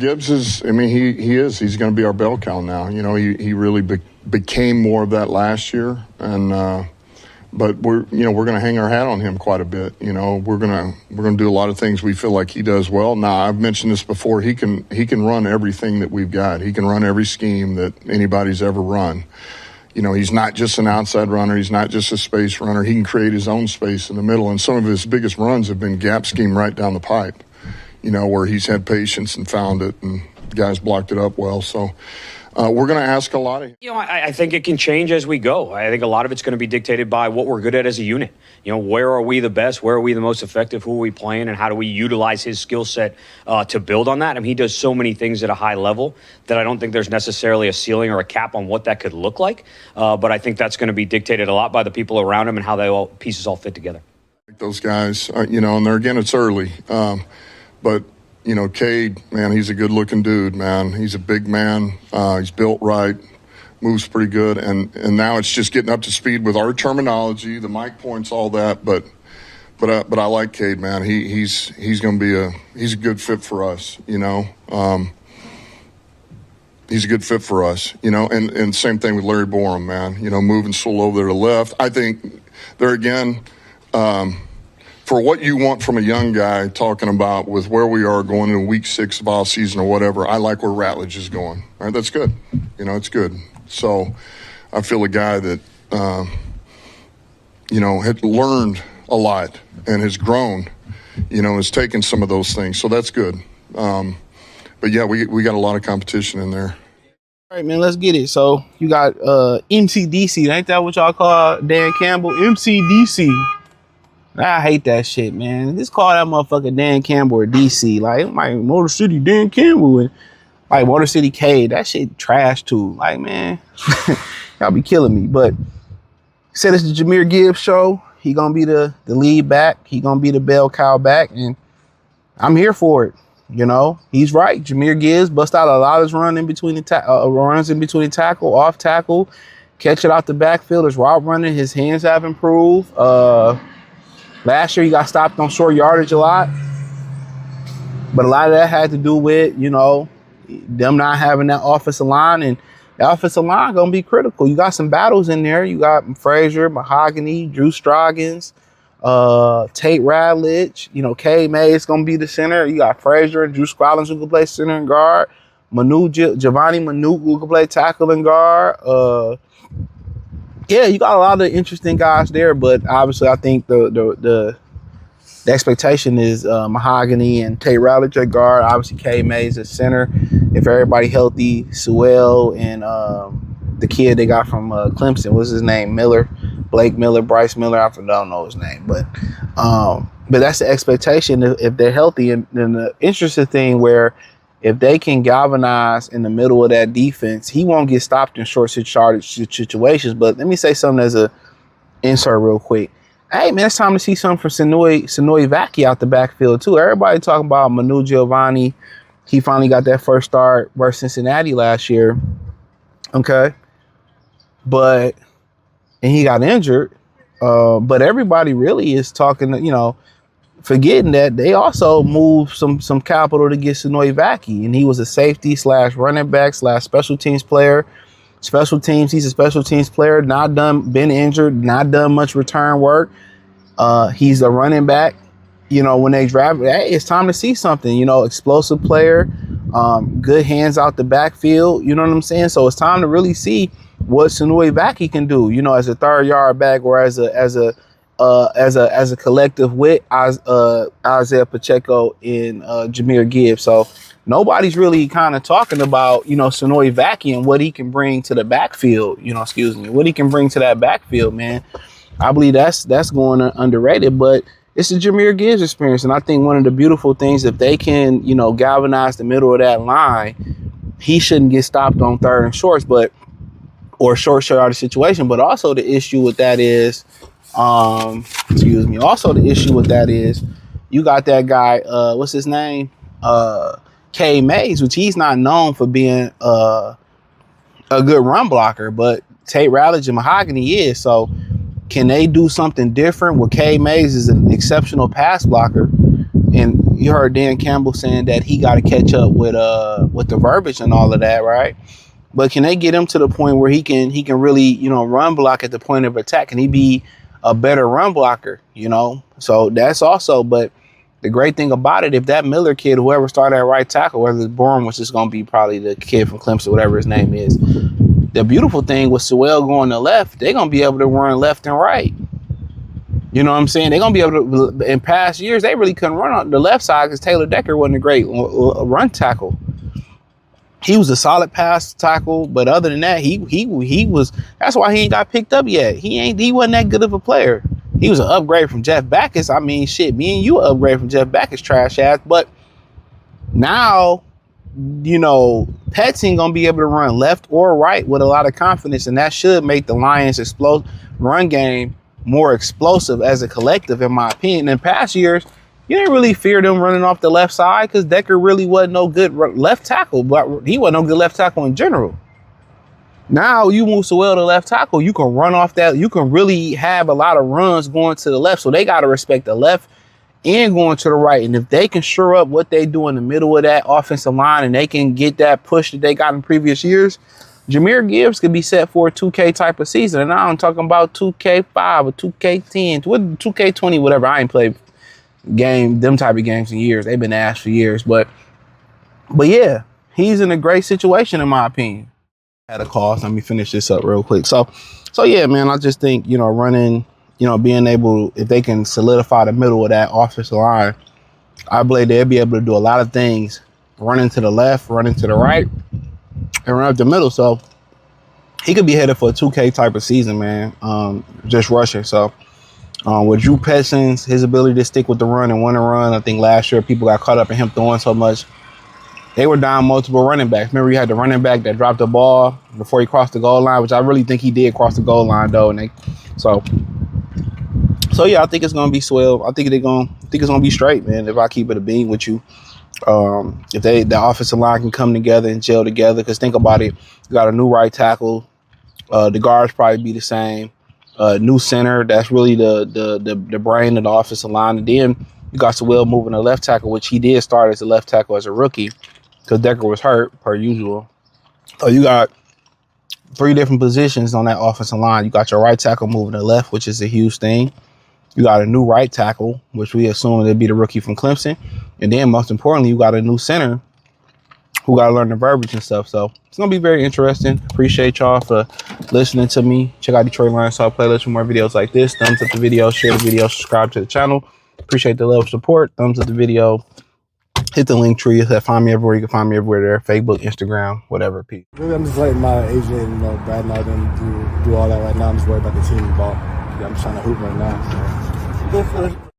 Gibbs is, I mean, he's going to be our bell cow now. You know, he really became more of that last year. And, but we're going to hang our hat on him quite a bit. You know, we're going to do a lot of things we feel like he does well. Now, I've mentioned this before. He can run everything that we've got. He can run every scheme that anybody's ever run. You know, he's not just an outside runner. He's not just a space runner. He can create his own space in the middle. And some of his biggest runs have been gap scheme right down the pipe, you know, where he's had patience and found it and guys blocked it up well. So we're going to ask a lot of him. You know, I think it can change as we go. I think a lot of it's going to be dictated by what we're good at as a unit. You know, where are we the best? Where are we the most effective? Who are we playing? And how do we utilize his skill set to build on that? I mean, he does so many things at a high level that I don't think there's necessarily a ceiling or a cap on what that could look like. But I think that's going to be dictated a lot by the people around him and how pieces all fit together. Those guys, you know, and there again, it's early. But you know, Cade, man, he's a good-looking dude, man. He's a big man. He's built right, moves pretty good, and now it's just getting up to speed with our terminology, the mic points, all that. But I like Cade, man. He's going to be he's a good fit for us, you know. He's a good fit for us, you know. And same thing with Larry Borum, man. You know, moving slow over there to the left. I think there again. For what you want from a young guy, talking about with where we are going into week 6 of all season or whatever, I like where Ratledge is going. All right, that's good. You know, it's good. So I feel a guy that, you know, had learned a lot and has grown, you know, has taken some of those things. So that's good. But, yeah, we got a lot of competition in there. All right, man, let's get it. So you got MCDC. Ain't that what y'all call Dan Campbell? MCDC. I hate that shit, man. Just call that motherfucker Dan Campbell or DC. Like Motor City Dan Campbell and like Motor City Cade. That shit trash too. Like, man, y'all be killing me. But said it's the Jahmyr Gibbs show. He gonna be the lead back. He gonna be the bell cow back, and I'm here for it. You know, he's right. Jahmyr Gibbs bust out a lot of runs in between the runs in between tackle, off tackle, catch it out the backfield. His route running, his hands have improved. Last year, he got stopped on short yardage a lot. But a lot of that had to do with, you know, them not having that offensive line. And the offensive line going to be critical. You got some battles in there. You got Frazier, Mahogany, Drew Stroggins, Tate Radledge. You know, K. May is going to be the center. You got Frazier and Drew Stroggins who can play center and guard. Giovanni Manute who can play tackle and guard. Yeah, you got a lot of interesting guys there, but obviously I think the expectation is Mahogany and Tate Radledge at guard. Obviously K. Mays at center. If everybody healthy, Sewell and the kid they got from Clemson, what's his name? Blake Miller, Bryce Miller. I don't know his name, but that's the expectation if they're healthy. And then the interesting thing where if they can galvanize in the middle of that defense, he won't get stopped in short situations. But let me say something as a insert real quick. Hey, man, it's time to see something from Sanoy Vaki out the backfield, too. Everybody talking about Manu Giovanni. He finally got that first start versus Cincinnati last year. Okay. And he got injured. But everybody really is talking, you know, forgetting that they also moved some capital to get Sanoy Vaki, and he was a safety / running back / special teams player. Special teams, he's a special teams player, been injured, not done much return work. He's a running back. You know, when they draft, hey, it's time to see something. You know, explosive player, good hands out the backfield. You know what I'm saying? So it's time to really see what Sanoy Vaki can do. You know, as a 3rd yard back or as a collective with Isaiah Pacheco and Jahmyr Gibbs. So nobody's really kind of talking about, you know, Sanoy Vaki and what he can bring to the backfield, what he can bring to that backfield, man. I believe that's going underrated, but it's the Jahmyr Gibbs experience. And I think one of the beautiful things, if they can, you know, galvanize the middle of that line, he shouldn't get stopped on 3rd and shorts, or short yardage situation. But also the issue with that is, also the issue with that is you got that guy, what's his name? K. Mays, which he's not known for being a good run blocker, but Tate Radledge and Mahogany is. So can they do something different where K. Mays is an exceptional pass blocker? And you heard Dan Campbell saying that he got to catch up with the verbiage and all of that, right? But can they get him to the point where he can really, you know, run block at the point of attack? Can he be a better run blocker, you know? So that's also, but the great thing about it, if that Miller kid, whoever started at right tackle, whether it's Bourne, which is going to be probably the kid from Clemson, whatever his name is, the beautiful thing with Sewell going to left, they're going to be able to run left and right. You know what I'm saying? They're going to be able to, in past years, they really couldn't run on the left side because Taylor Decker wasn't a great run tackle. He was a solid pass tackle, but other than that, he was. That's why he ain't got picked up yet. He wasn't that good of a player. He was an upgrade from Jeff Backus. I mean, shit, me and you an upgrade from Jeff Backus, trash ass. But now, you know, Pets ain't gonna be able to run left or right with a lot of confidence, and that should make the Lions' run game more explosive as a collective, in my opinion. In past years, you didn't really fear them running off the left side because Decker really wasn't no good left tackle, but he wasn't no good left tackle in general. Now you move Sewell to left tackle, you can run off that. You can really have a lot of runs going to the left, so they got to respect the left and going to the right. And if they can shore up what they do in the middle of that offensive line and they can get that push that they got in previous years, Jahmyr Gibbs could be set for a 2K type of season. And now I'm talking about 2K5 or 2K10, 2K20, whatever. I ain't played them type of games in years. They've been asked for years. But yeah, he's in a great situation, in my opinion. Had a call. So let me finish this up real quick. So yeah, man, I just think, you know, running, you know, being able, if they can solidify the middle of that offensive line, I believe they'll be able to do a lot of things, running to the left, running to the right, and run up the middle. So he could be headed for a 2K type of season, man, just rushing. So with Drew Petzing's, his ability to stick with the run and want to run, I think last year people got caught up in him throwing so much. They were down multiple running backs. Remember, you had the running back that dropped the ball before he crossed the goal line, which I really think he did cross the goal line, though. And so yeah, I think it's gonna be swell. I think it's gonna be straight, man. If I keep it a beam with you, if the offensive line can come together and gel together, because think about it, you got a new right tackle, the guards probably be the same, new center. That's really the brain of the offensive line, and then you got Sewell moving to left tackle, which he did start as a left tackle as a rookie, because Decker was hurt per usual. So you got 3 different positions on that offensive line. You got your right tackle moving to left, which is a huge thing. You got a new right tackle, which we assume it'd be the rookie from Clemson. And then most importantly, you got a new center who got to learn the verbiage and stuff. So it's going to be very interesting. Appreciate y'all for listening to me. Check out Detroit Lions Talk playlist for more videos like this. Thumbs up the video, share the video, subscribe to the channel. Appreciate the love and support. Thumbs up the video. Hit the link tree. Find me everywhere. You can find me everywhere there. Facebook, Instagram, whatever. Peace. Maybe I'm just letting my agent, you know, Brad and them do all that right now. I'm just worried about the team ball. I'm just trying to hoop right now. So.